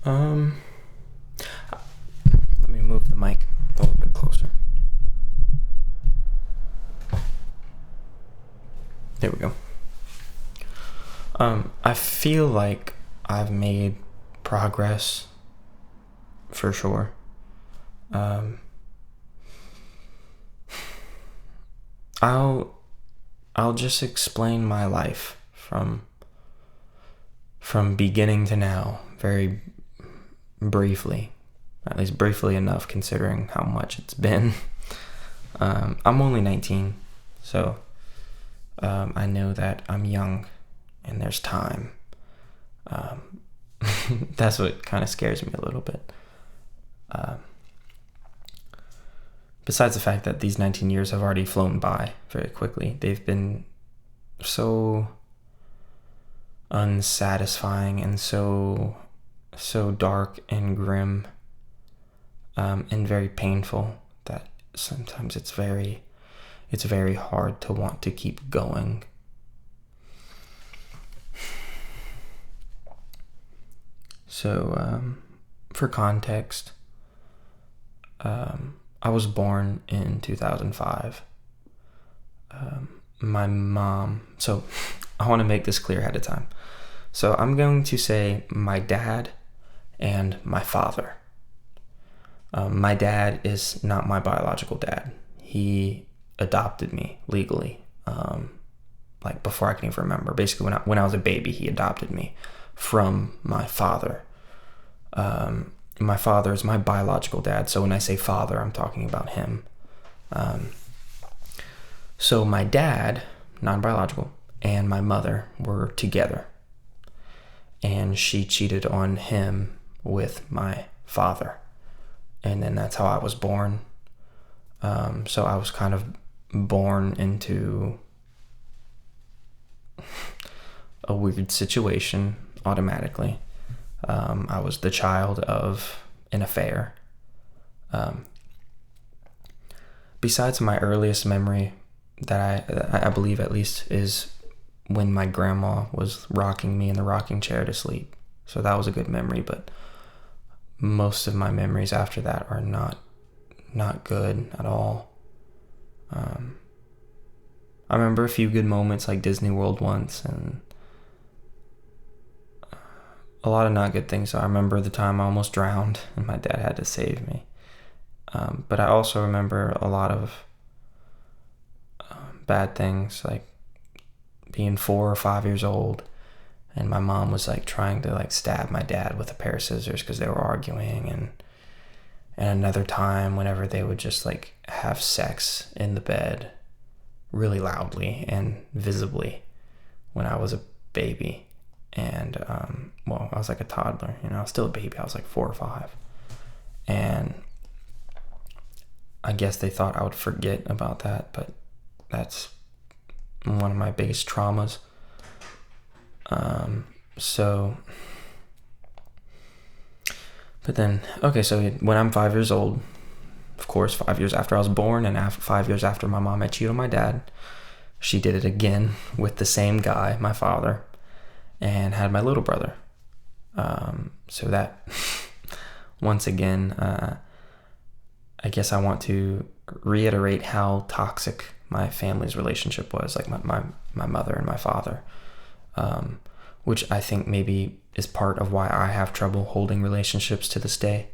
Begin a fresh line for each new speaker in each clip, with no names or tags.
Um, Let me move the mic a little bit closer. There we go. I feel like I've made progress for sure. I'll just explain my life from beginning to now very briefly, at least briefly enough considering how much it's been. I'm only 19, so I know that I'm young and there's time. That's what kind of scares me a little bit. Besides the fact that these 19 years have already flown by very quickly, they've been so unsatisfying and so dark and grim, and very painful that sometimes it's very hard to want to keep going. So, for context, I was born in 2005. My mom, so I want to make this clear ahead of time. So I'm going to say my dad and my father. My dad is not my biological dad. He adopted me legally, like before I can even remember. Basically, when I was a baby, he adopted me from my father. My father is my biological dad, so when I say father, I'm talking about him. So my dad, non-biological, and my mother were together, and she cheated on him with my father, and then that's how I was born. So I was kind of born into a weird situation automatically. I was the child of an affair. Besides my earliest memory that I believe at least is when my grandma was rocking me in the rocking chair to sleep. So that was a good memory, but most of my memories after that are not good at all. I remember a few good moments like Disney World once, and a lot of not good things. So I remember the time I almost drowned and my dad had to save me. But I also remember a lot of bad things, like being 4 or 5 years old and my mom was like trying to like stab my dad with a pair of scissors because they were arguing, and another time whenever they would just like have sex in the bed really loudly and visibly when I was a baby. And I was like a toddler, I was still a baby. I was like 4 or 5, and I guess they thought I would forget about that, but that's one of my biggest traumas. But then, okay, so when I'm 5 years old, of course, 5 years after I was born, and 5 years after my mom had cheated on my dad, she did it again with the same guy, my father, and had my little brother. So that, once again, I guess I want to reiterate how toxic my family's relationship was, like my mother and my father, which I think maybe is part of why I have trouble holding relationships to this day,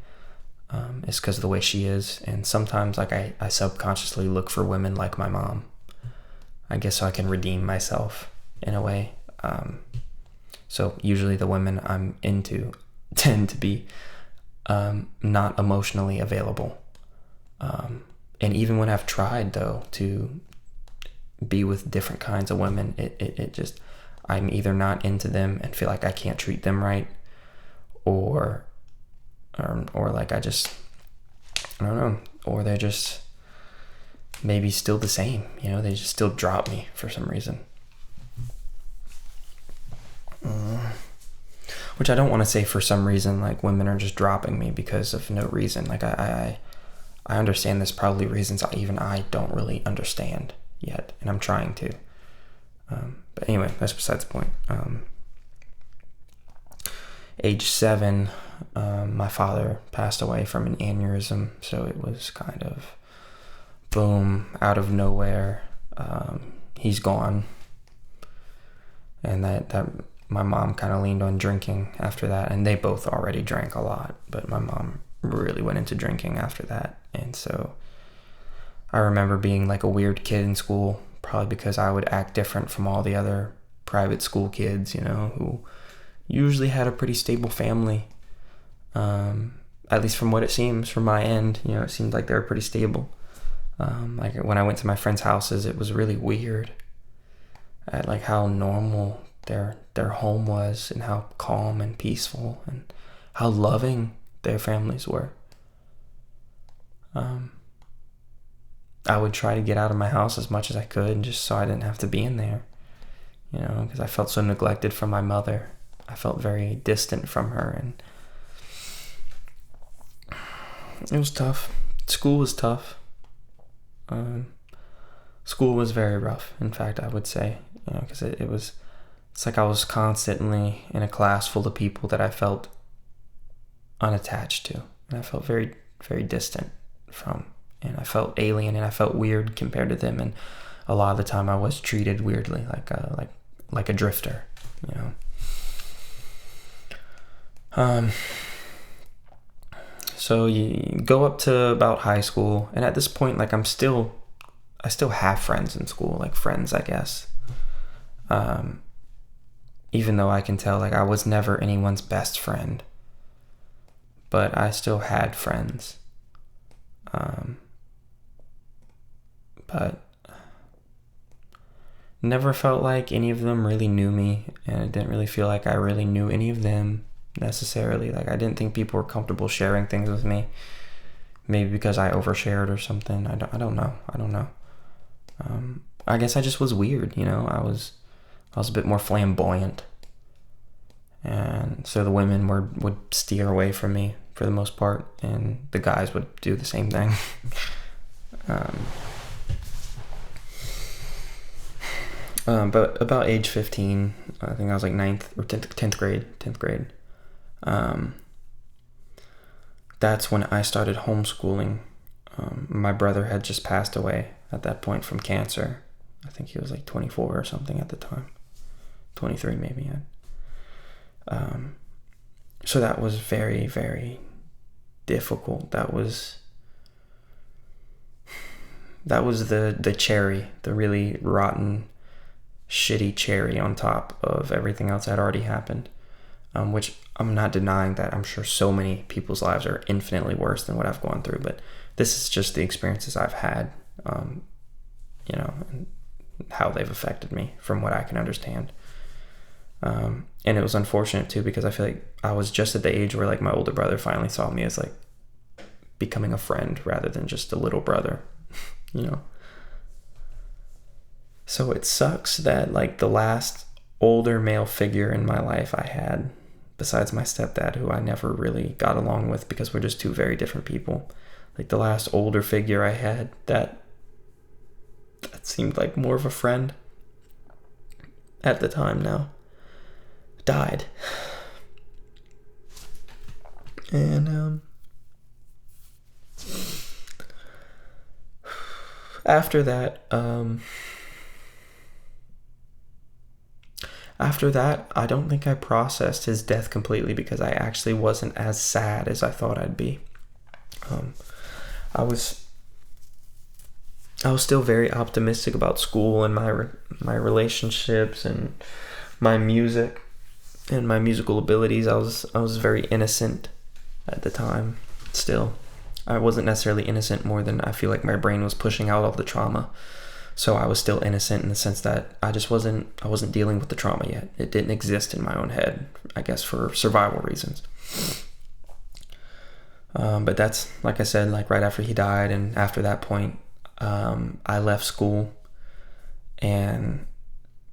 is because of the way she is. And sometimes like I subconsciously look for women like my mom, I guess, so I can redeem myself in a way. So usually the women I'm into tend to be not emotionally available. And even when I've tried, though, to be with different kinds of women, it just, I'm either not into them and feel like I can't treat them right, or like I don't know, or they're just maybe still the same, they just still drop me for some reason. Which I don't want to say for some reason, like women are just dropping me because of no reason. Like I understand there's probably reasons I don't really understand yet, and I'm trying to. But anyway, that's besides the point. Age 7, my father passed away from an aneurysm, so it was kind of boom, out of nowhere. He's gone. And that my mom kind of leaned on drinking after that, and they both already drank a lot, but my mom really went into drinking after that. And so I remember being like a weird kid in school, probably because I would act different from all the other private school kids, who usually had a pretty stable family. At least from what it seems from my end, it seemed like they were pretty stable. Like when I went to my friends' houses, it was really weird at like how normal their home was, and how calm and peaceful and how loving their families were. I would try to get out of my house as much as I could, just so I didn't have to be in there, because I felt so neglected from my mother. I felt very distant from her, and it was tough. School was tough. School was very rough, in fact, I would say, because it's like I was constantly in a class full of people that I felt unattached to, and I felt very, very distant from, and I felt alien, and I felt weird compared to them, and a lot of the time I was treated weirdly, like a drifter, So you go up to about high school, and at this point, like I still have friends in school, like friends, I guess. Even though I can tell, like I was never anyone's best friend, but I still had friends. But never felt like any of them really knew me, and it didn't really feel like I really knew any of them necessarily. Like I didn't think people were comfortable sharing things with me. Maybe because I overshared or something. I don't know. I guess I just was weird, I was a bit more flamboyant, and so the women would steer away from me for the most part, and the guys would do the same thing. But about age 15, I think I was like 9th or 10th grade. That's when I started homeschooling. My brother had just passed away at that point from cancer. I think he was like 24 or something at the time. 23 maybe. So that was very, very difficult. That was the cherry, the really rotten, shitty cherry on top of everything else that had already happened. Which I'm not denying that I'm sure so many people's lives are infinitely worse than what I've gone through, but this is just the experiences I've had, and how they've affected me from what I can understand. And it was unfortunate too, because I feel like I was just at the age where like my older brother finally saw me as like becoming a friend rather than just a little brother, So it sucks that like the last older male figure in my life I had, besides my stepdad, who I never really got along with because we're just two very different people, like the last older figure I had that seemed like more of a friend at the time now, died. And after that, I don't think I processed his death completely, because I actually wasn't as sad as I thought I'd be. I was still very optimistic about school and my relationships and my music and my musical abilities. I was very innocent at the time. Still, I wasn't necessarily innocent, more than I feel like my brain was pushing out all the trauma. So I was still innocent in the sense that I wasn't dealing with the trauma yet. It didn't exist in my own head, I guess, for survival reasons. But that's, like I said, like right after he died, and after that point, I left school and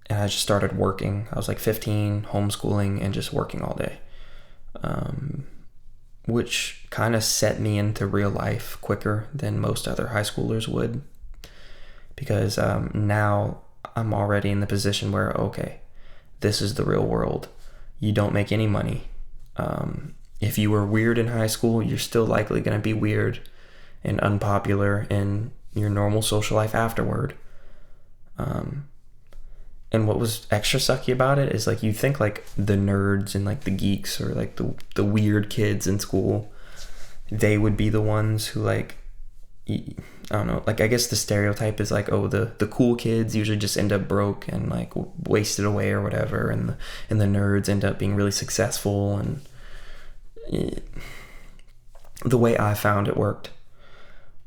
I just started working. I was like 15, homeschooling and just working all day, which kind of set me into real life quicker than most other high schoolers would, because now I'm already in the position where, okay, this is the real world. You don't make any money. if you were weird in high school, you're still likely going to be weird and unpopular in your normal social life afterward. And what was extra sucky about it is like, you think like the nerds and like the geeks or like the weird kids in school, they would be the ones who like, I don't know, like I guess the stereotype is like, oh, the cool kids usually just end up broke and like wasted away or whatever, and the nerds end up being really successful. And the way I found it worked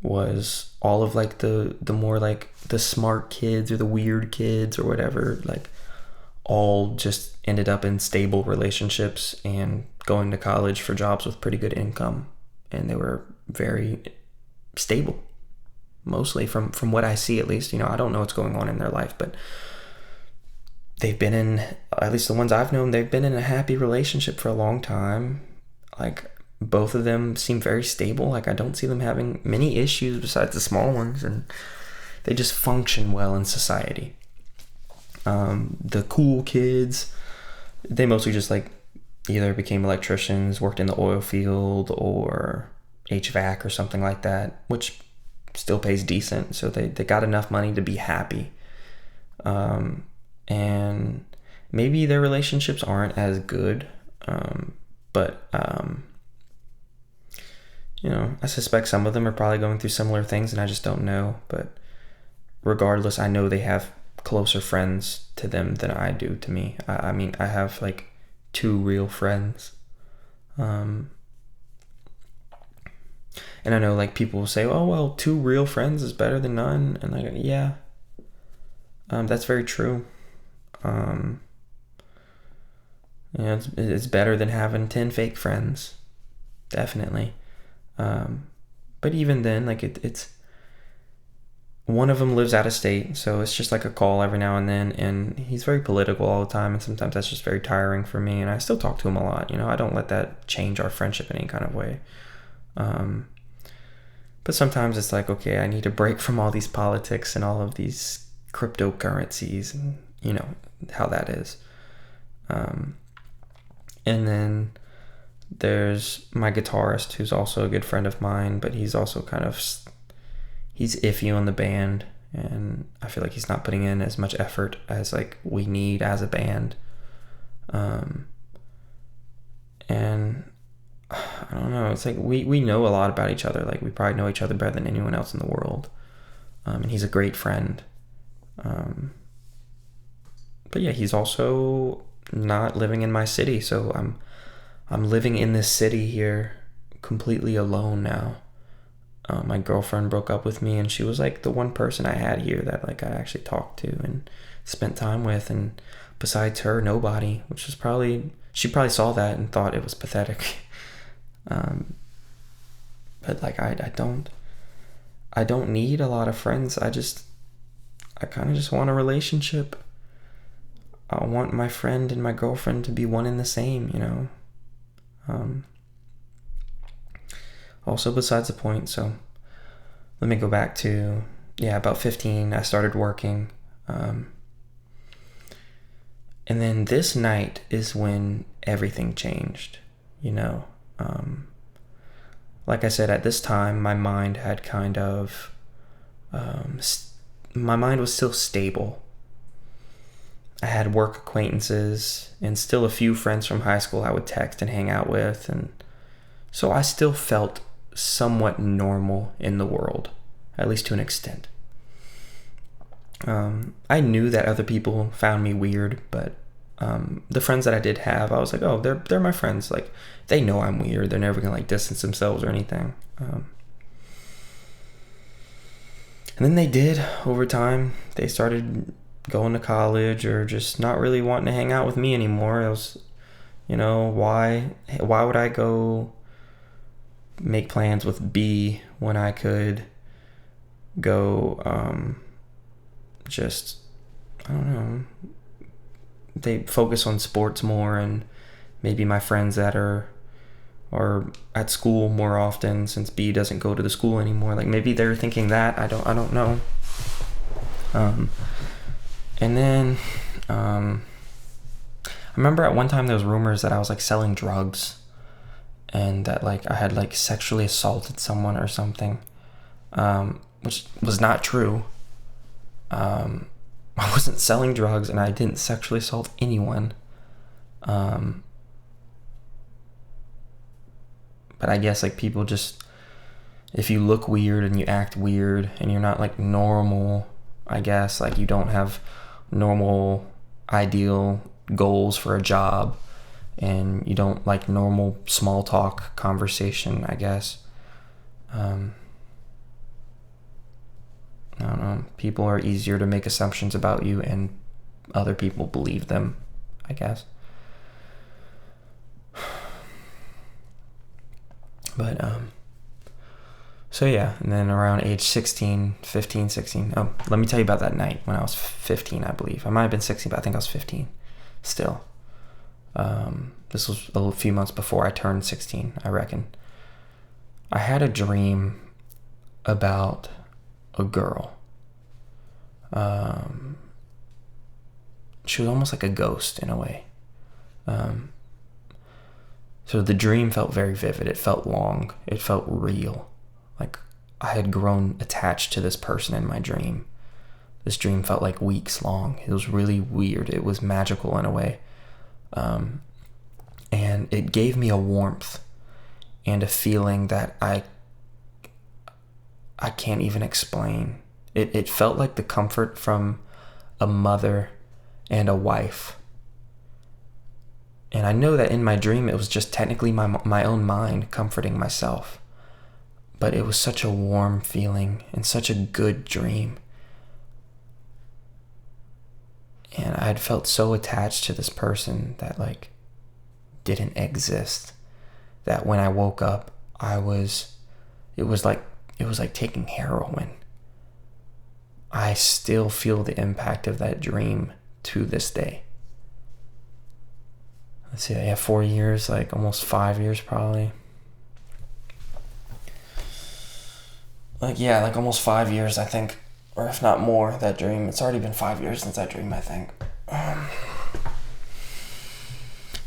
was all of like the more like the smart kids or the weird kids or whatever, like all just ended up in stable relationships and going to college for jobs with pretty good income, and they were very stable, mostly from what I see, at least. I don't know what's going on in their life, but they've been in, at least the ones I've known, they've been in a happy relationship for a long time. Like, both of them seem very stable. Like, I don't see them having many issues besides the small ones, and they just function well in society. The cool kids, they mostly just like either became electricians, worked in the oil field, or HVAC or something like that, which still pays decent. So they got enough money to be happy. And maybe their relationships aren't as good, but I suspect some of them are probably going through similar things, and I just don't know. But regardless, I know they have closer friends to them than I do to me. I mean, I have like 2 real friends. And I know like people will say, oh, well, 2 real friends is better than none. And I go, yeah, that's very true. It's better than having 10 fake friends. Definitely. But even then, like it's one of them lives out of state, so it's just like a call every now and then, and he's very political all the time, and sometimes that's just very tiring for me, and I still talk to him a lot. I don't let that change our friendship in any kind of way. But sometimes it's like, okay, I need a break from all these politics and all of these cryptocurrencies, and how that is. And then there's my guitarist, who's also a good friend of mine, but he's also he's iffy on the band, and I feel like he's not putting in as much effort as like we need as a band. And I don't know, it's like we know a lot about each other. Like, we probably know each other better than anyone else in the world. And he's a great friend. But yeah, he's also not living in my city, so I'm living in this city here completely alone now. My girlfriend broke up with me, and she was like the one person I had here that like I actually talked to and spent time with, and besides her, nobody, which was she probably saw that and thought it was pathetic. But like I don't need a lot of friends. I kind of just want a relationship. I want my friend and my girlfriend to be one and the same, Also, besides the point, so let me go back to, about 15, I started working. And then this night is when everything changed, Like I said, at this time, my mind had kind of, my mind was still stable. I had work acquaintances and still a few friends from high school I would text and hang out with, and so I still felt somewhat normal in the world, at least to an extent. I knew that other people found me weird, but the friends that I did have, I was like, oh, they're my friends. Like, they know I'm weird. They're never gonna like distance themselves or anything. And then they did over time. They started going to college or just not really wanting to hang out with me anymore. It was, why would I go make plans with B when I could go just, I don't know, they focus on sports more, and maybe my friends that are at school more often, since B doesn't go to the school anymore, like maybe they're thinking that. I don't know. And then I remember at one time there was rumors that I was like selling drugs, and that like I had like sexually assaulted someone or something, which was not true. I wasn't selling drugs, and I didn't sexually assault anyone. But I guess like people just, if you look weird and you act weird and you're not like normal, I guess like you don't have normal ideal goals for a job, and you don't like normal small talk conversation, I guess. I don't know. People are easier to make assumptions about you, and other people believe them, I guess. But, so yeah, and then around age 16, let me tell you about that night when I was 15, I believe. I might have been 16, but I think I was 15 still. This was a few months before I turned 16, I reckon. I had a dream about a girl. She was almost like a ghost in a way. So the dream felt very vivid. It felt long. It felt real. Like I had grown attached to this person in my dream. This dream felt like weeks long. It was really weird. It was magical in a way. And it gave me a warmth and a feeling that I can't even explain. It felt like the comfort from a mother and a wife. And I know that in my dream it was just technically my own mind comforting myself. But it was such a warm feeling and such a good dream. And I had felt so attached to this person that like didn't exist, that when I woke up, it was like taking heroin. I still feel the impact of that dream to this day. Let's see, I have 4 years, like almost 5 years probably. Like almost 5 years, I think, or if not more, that dream. It's already been 5 years since that dream, I think.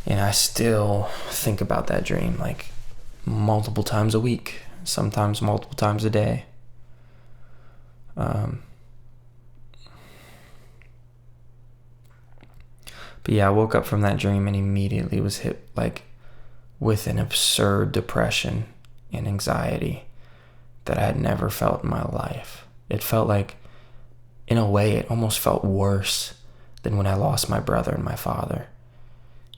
And I still think about that dream like multiple times a week, sometimes multiple times a day. But yeah, I woke up from that dream and immediately was hit like with an absurd depression and anxiety that I had never felt in my life. It felt like, in a way, it almost felt worse than when I lost my brother and my father.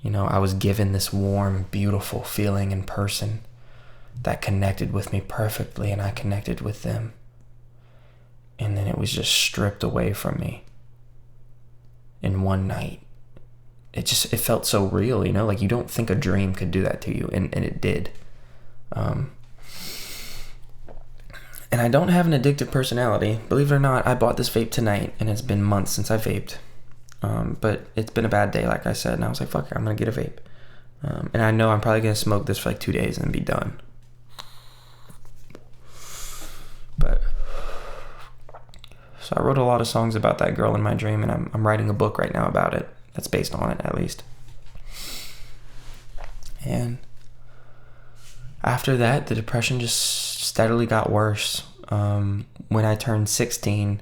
You know, I was given this warm, beautiful feeling in person that connected with me perfectly, and I connected with them. And then it was just stripped away from me in one night. It felt so real, you know, like you don't think a dream could do that to you, and it did. And I don't have an addictive personality. Believe it or not, I bought this vape tonight, and it's been months since I vaped. But it's been a bad day, like I said, and I was like, fuck it, I'm going to get a vape. And I know I'm probably going to smoke this for like 2 days and be done. But, so I wrote a lot of songs about that girl in my dream, and I'm writing a book right now about it. That's based on it, at least. And after that, the depression just steadily got worse. When I turned 16,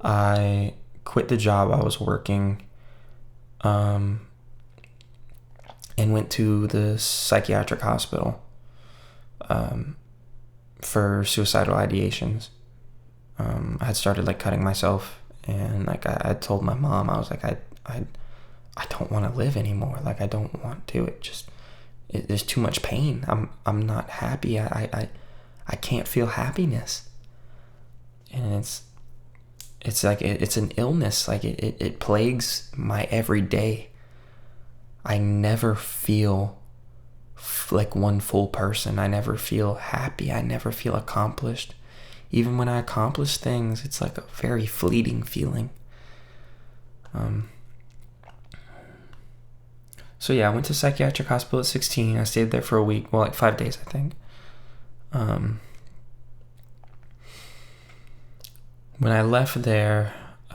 I quit the job I was working, and went to the psychiatric hospital for suicidal ideations. I had started like cutting myself, and like I told my mom, I was like, I don't want to live anymore. Like I don't want to. There's too much pain. I'm not happy. I can't feel happiness. And it's like it's an illness. Like it plagues my everyday. I never feel like one full person. I never feel happy. I never feel accomplished. Even when I accomplish things, it's like a very fleeting feeling. So yeah, I went to psychiatric hospital at 16. I stayed there for a week. Well, like 5 days, I think. When I left there,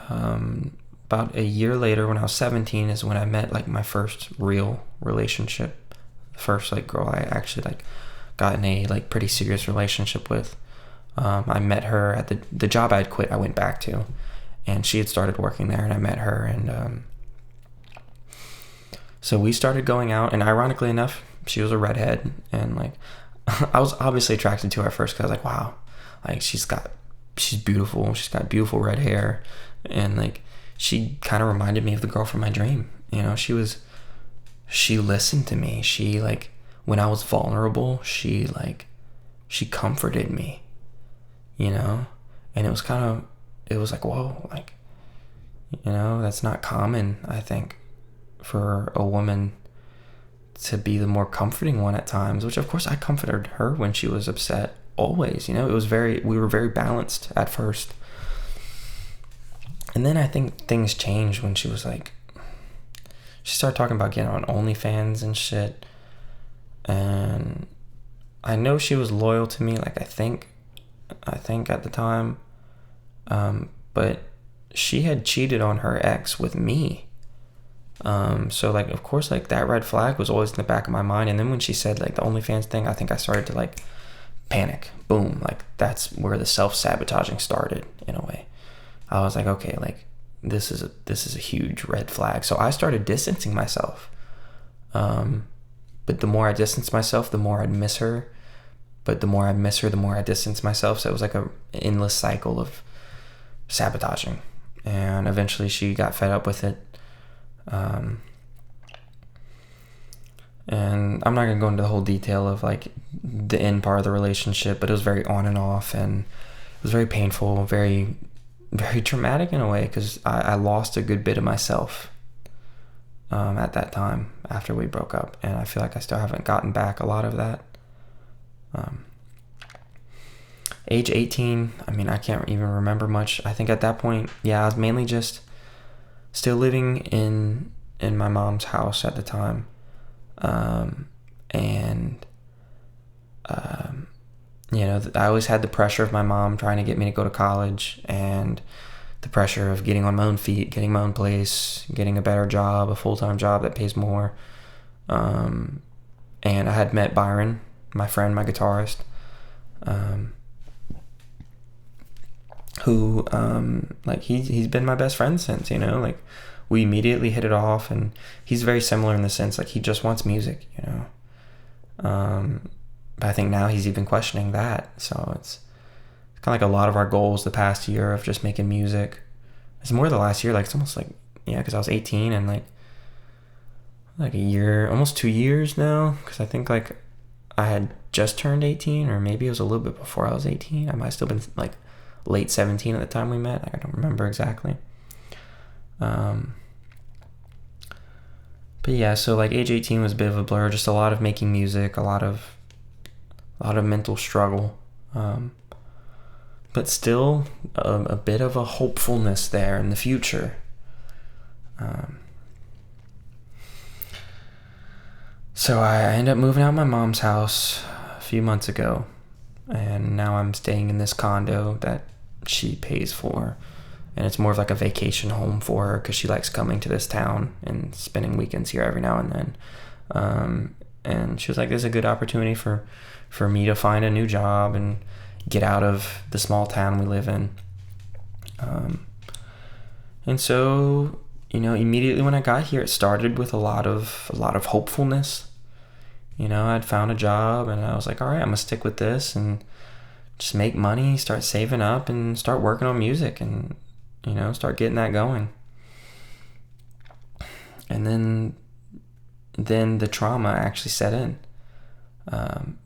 about a year later, when I was 17, is when I met like my first real relationship, first like girl I actually like got in a like pretty serious relationship with. I met her at the job I'd quit. I went back to, and she had started working there, and I met her, and so we started going out. And ironically enough, she was a redhead, and like I was obviously attracted to her at first because I was like, wow, like she's beautiful. She's got beautiful red hair, and like she kind of reminded me of the girl from my dream. You know, she listened to me. She like when I was vulnerable, she comforted me. You know, and it was like, whoa, like, you know, that's not common, I think, for a woman to be the more comforting one at times, which of course I comforted her when she was upset always, you know. We were very balanced at first. And then I think things changed when she started talking about getting on OnlyFans and shit. And I know she was loyal to me, like I think at the time, but she had cheated on her ex with me. So like, of course, like that red flag was always in the back of my mind. And then when she said like the OnlyFans thing, I think I started to like panic. Boom. Like that's where the self-sabotaging started in a way. I was like, okay, like this is a huge red flag. So I started distancing myself. But the more I distanced myself, the more I'd miss her. But the more I miss her, the more I distance myself. So it was like an endless cycle of sabotaging. And eventually she got fed up with it. And I'm not going to go into the whole detail of like the end part of the relationship, but it was very on and off, and it was very painful, very, very traumatic in a way, because I lost a good bit of myself at that time after we broke up. And I feel like I still haven't gotten back a lot of that. Age 18, I mean, I can't even remember much. I think at that point, yeah, I was mainly just still living in my mom's house at the time. You know, I always had the pressure of my mom trying to get me to go to college, and the pressure of getting on my own feet, getting my own place, getting a better job, a full-time job that pays more. And I had met Byron, my friend, my guitarist, who, like, he's been my best friend since, you know, like, we immediately hit it off, and he's very similar in the sense, like, he just wants music, you know. But I think now he's even questioning that, so it's kind of like a lot of our goals the past year of just making music. It's more the last year, like, it's almost like, yeah, because I was 18, and, like a year, almost 2 years now, because I think, like, I had just turned 18, or maybe it was a little bit before I was 18. I might have still been, like, late 17 at the time we met. Like, I don't remember exactly. But yeah, so like age 18 was a bit of a blur, just a lot of making music, a lot of mental struggle, but still a bit of a hopefulness there in the future. So I ended up moving out of my mom's house a few months ago, and now I'm staying in this condo that she pays for. And it's more of like a vacation home for her because she likes coming to this town and spending weekends here every now and then. And she was like, "This is a good opportunity for me to find a new job and get out of the small town we live in." And so, you know, immediately when I got here, it started with a lot of hopefulness. You know, I'd found a job, and I was like, all right, I'm gonna stick with this and just make money, start saving up, and start working on music, and, you know, start getting that going. And then the trauma actually set in.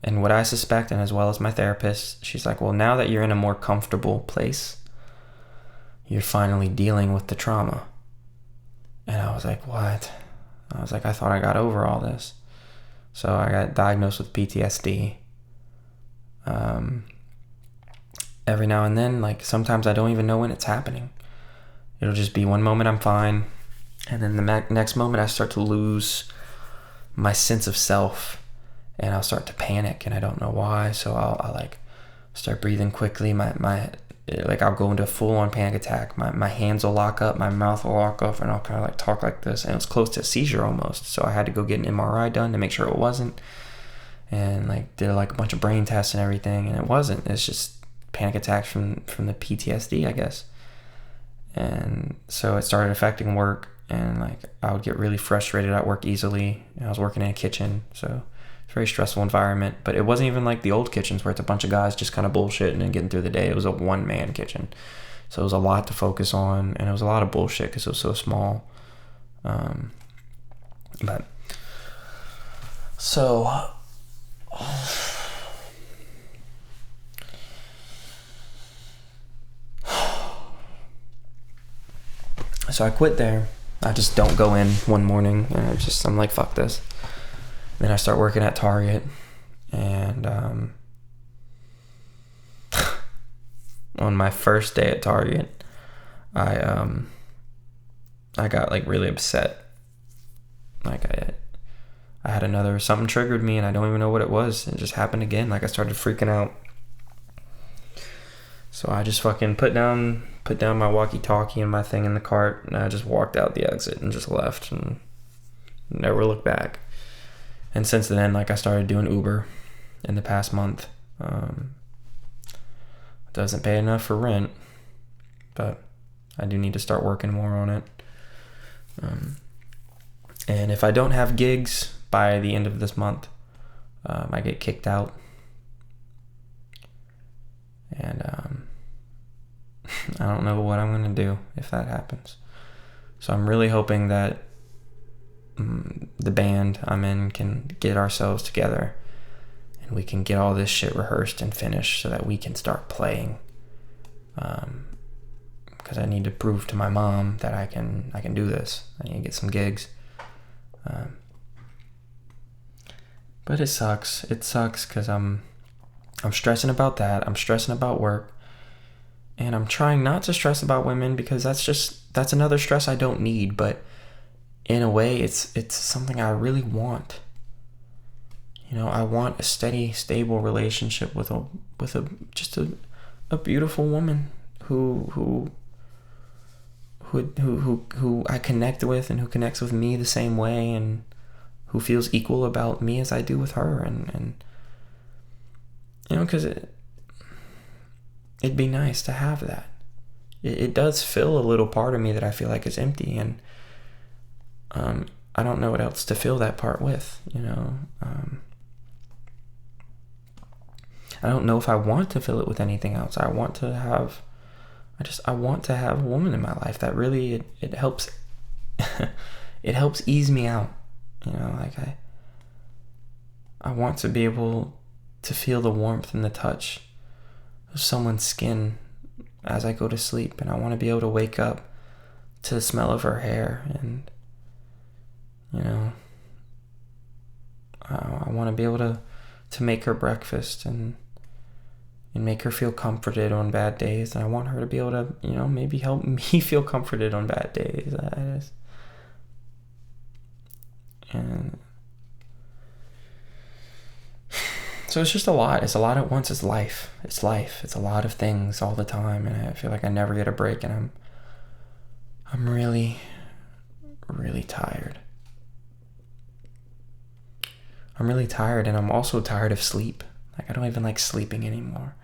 And what I suspect, and as well as my therapist, she's like, well, now that you're in a more comfortable place, you're finally dealing with the trauma. And I was like, what? I was like, I thought I got over all this. So I got diagnosed with PTSD. Every now and then, like, sometimes I don't even know when it's happening. It'll just be one moment I'm fine, and then the next moment I start to lose my sense of self, and I'll start to panic, and I don't know why. So I'll like start breathing quickly. My like I'll go into a full-on panic attack. My hands will lock up, my mouth will lock up, and I'll kind of like talk like this, and it was close to a seizure almost. So I had to go get an MRI done to make sure it wasn't, and like did like a bunch of brain tests and everything, and it wasn't. It's just panic attacks from the PTSD, I guess. And so it started affecting work, and like I would get really frustrated at work easily. I was working in a kitchen, so it's a very stressful environment. But it wasn't even like the old kitchens where it's a bunch of guys just kind of bullshitting and getting through the day. It was a one-man kitchen, so it was a lot to focus on, and it was a lot of bullshit because it was so small. But so I quit there. I just don't go in one morning, and I'm like, fuck this. Then I start working at Target, and on my first day at Target, I got like really upset. Like I had something triggered me, and I don't even know what it was. It just happened again. Like I started freaking out. So I just fucking put down my walkie-talkie and my thing in the cart, and I just walked out the exit and just left and never looked back. And since then, like I started doing Uber in the past month. Doesn't pay enough for rent, but I do need to start working more on it. And if I don't have gigs by the end of this month, I get kicked out. And I don't know what I'm going to do if that happens. So I'm really hoping that the band I'm in can get ourselves together, and we can get all this shit rehearsed and finished so that we can start playing. Because I need to prove to my mom that I can do this. I need to get some gigs. But it sucks. It sucks because I'm stressing about that. I'm stressing about work. And I'm trying not to stress about women because that's another stress I don't need. But in a way, it's something I really want. You know, I want a steady, stable relationship with a beautiful woman who I connect with, and who connects with me the same way, and who feels equal about me as I do with her, and you know, because it'd be nice to have that. It does fill a little part of me that I feel like is empty, and I don't know what else to fill that part with, you know. I don't know if I want to fill it with anything else. I want to have a woman in my life that really it helps it helps ease me out, you know. Like I want to be able to feel the warmth and the touch of someone's skin as I go to sleep, and I want to be able to wake up to the smell of her hair, and you know, I want to be able to make her breakfast and make her feel comforted on bad days, and I want her to be able to, you know, maybe help me feel comforted on bad days. And so it's just a lot. It's a lot at once. It's life. It's a lot of things all the time, and I feel like I never get a break, and I'm really, really tired. I'm really tired, and I'm also tired of sleep. Like I don't even like sleeping anymore.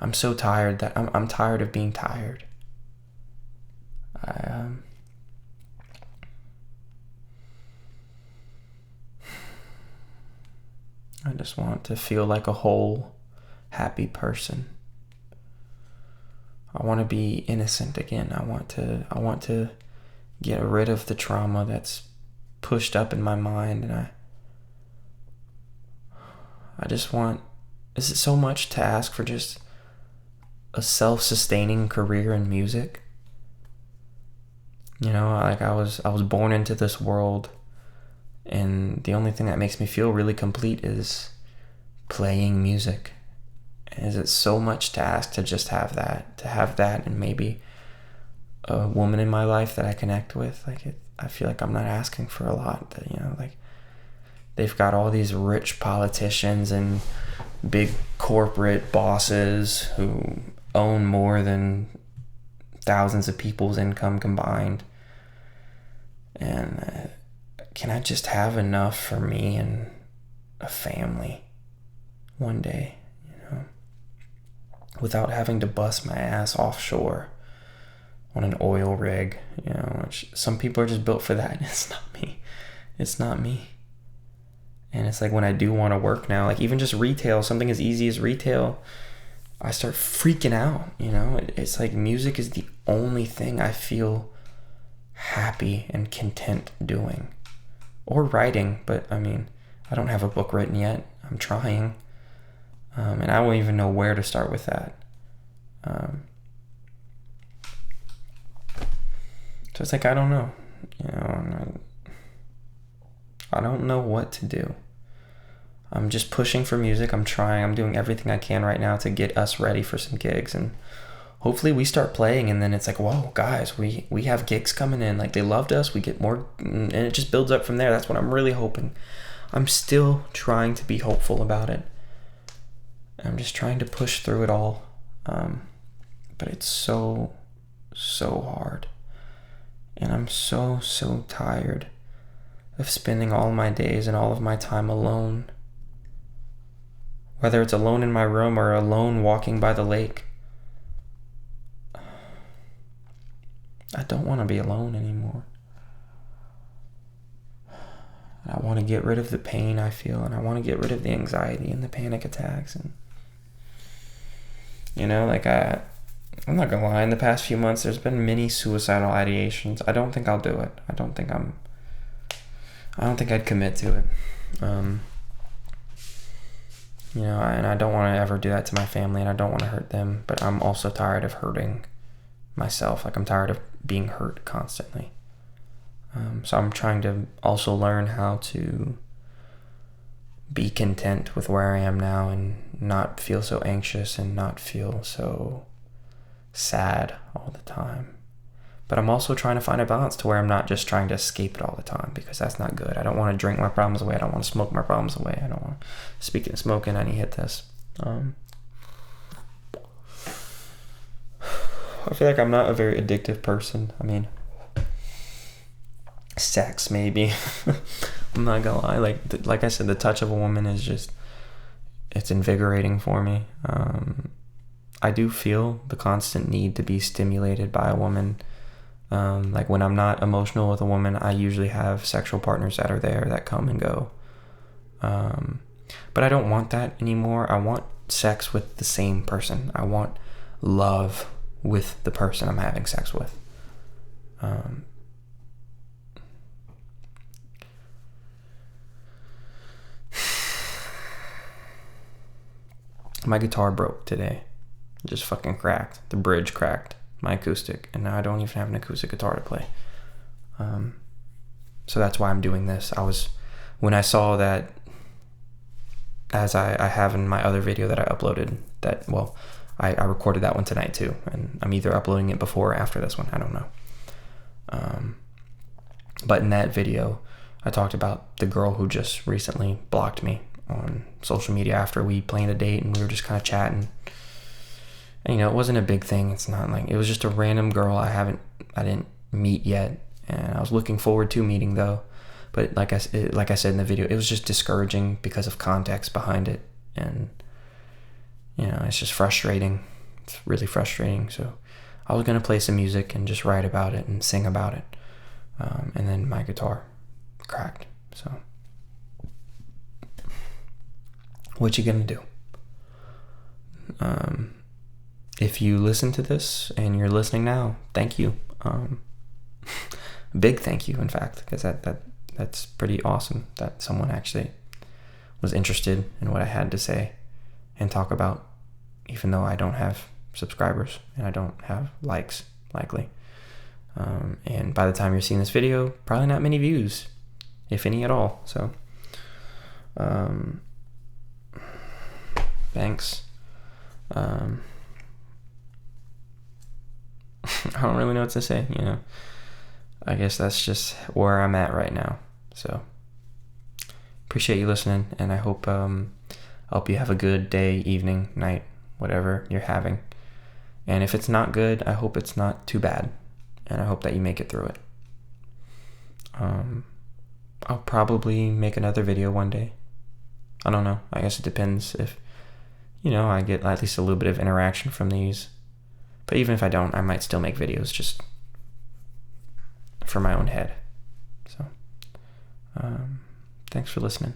I'm so tired that I'm tired of being tired. I just want to feel like a whole, happy person. I want to be innocent again. I want to get rid of the trauma that's pushed up in my mind, and I just want. Is it so much to ask for just a self-sustaining career in music? You know, like I was born into this world, and the only thing that makes me feel really complete is playing music. Is it so much to ask to just have that, and maybe a woman in my life that I connect with? Like I feel like I'm not asking for a lot. That, you know, like they've got all these rich politicians and big corporate bosses who own more than thousands of people's income combined. And can I just have enough for me and a family one day, without having to bust my ass offshore on an oil rig, which some people are just built for that. It's not me. And it's like when I do want to work now, like even just retail, something as easy as retail, I start freaking out, It's like music is the only thing I feel happy and content doing. Or writing, but I don't have a book written yet. I'm trying. And I won't even know where to start with that. So it's like, I don't know. I don't know what to do. I'm just pushing for music. I'm trying. I'm doing everything I can right now to get us ready for some gigs. And hopefully we start playing, and then it's like, whoa, guys, we have gigs coming in. Like, they loved us. We get more, and it just builds up from there. That's what I'm really hoping. I'm still trying to be hopeful about it. I'm just trying to push through it all. But it's so hard. And I'm so tired of spending all my days and all of my time alone. Whether it's alone in my room or alone walking by the lake. I don't want to be alone anymore. I want to get rid of the pain I feel, and I want to get rid of the anxiety and the panic attacks. And I'm not gonna lie, in the past few months there's been many suicidal ideations. I don't think I'll do it. I don't think I'd commit to it. And I don't want to ever do that to my family, and I don't want to hurt them, but I'm also tired of hurting myself. Like, I'm tired of being hurt constantly. So I'm trying to also learn how to be content with where I am now and not feel so anxious and not feel so sad all the time. But I'm also trying to find a balance to where I'm not just trying to escape it all the time, because that's not good. I don't want to drink my problems away. I don't want to smoke my problems away. I don't want to... Speaking of smoking, I need to hit this. I feel like I'm not a very addictive person. Sex maybe. I'm not gonna lie. Like I said, the touch of a woman is just... It's invigorating for me. I do feel the constant need to be stimulated by a woman. Like when I'm not emotional with a woman, I usually have sexual partners that are there that come and go. But I don't want that anymore. I want sex with the same person. I want love with the person I'm having sex with. My guitar broke today. It just fucking cracked. The bridge cracked. My acoustic. And now I don't even have an acoustic guitar to play. So that's why I'm doing this. When I saw that, as I have in my other video that I uploaded, I recorded that one tonight too. And I'm either uploading it before or after this one. I don't know. But in that video, I talked about the girl who just recently blocked me on social media after we planned a date, and we were just kind of chatting. And, it wasn't a big thing. It's not like, it was just a random girl I didn't meet yet, and I was looking forward to meeting though. But like I said in the video, it was just discouraging because of context behind it, and it's just frustrating. It's really frustrating. So I was gonna play some music and just write about it and sing about it, and then my guitar cracked. So what you gonna do? If you listen to this and you're listening now, thank you. Big thank you, in fact, because that's pretty awesome that someone actually was interested in what I had to say and talk about, even though I don't have subscribers and I don't have likes, likely. And by the time you're seeing this video, probably not many views, if any at all. So, thanks. I don't really know what to say, I guess that's just where I'm at right now. So appreciate you listening, and I hope you have a good day, evening, night, whatever you're having. And if it's not good, I hope it's not too bad. And I hope that you make it through it. I'll probably make another video one day. I don't know. I guess it depends if, I get at least a little bit of interaction from these. But even if I don't, I might still make videos just for my own head. So, thanks for listening.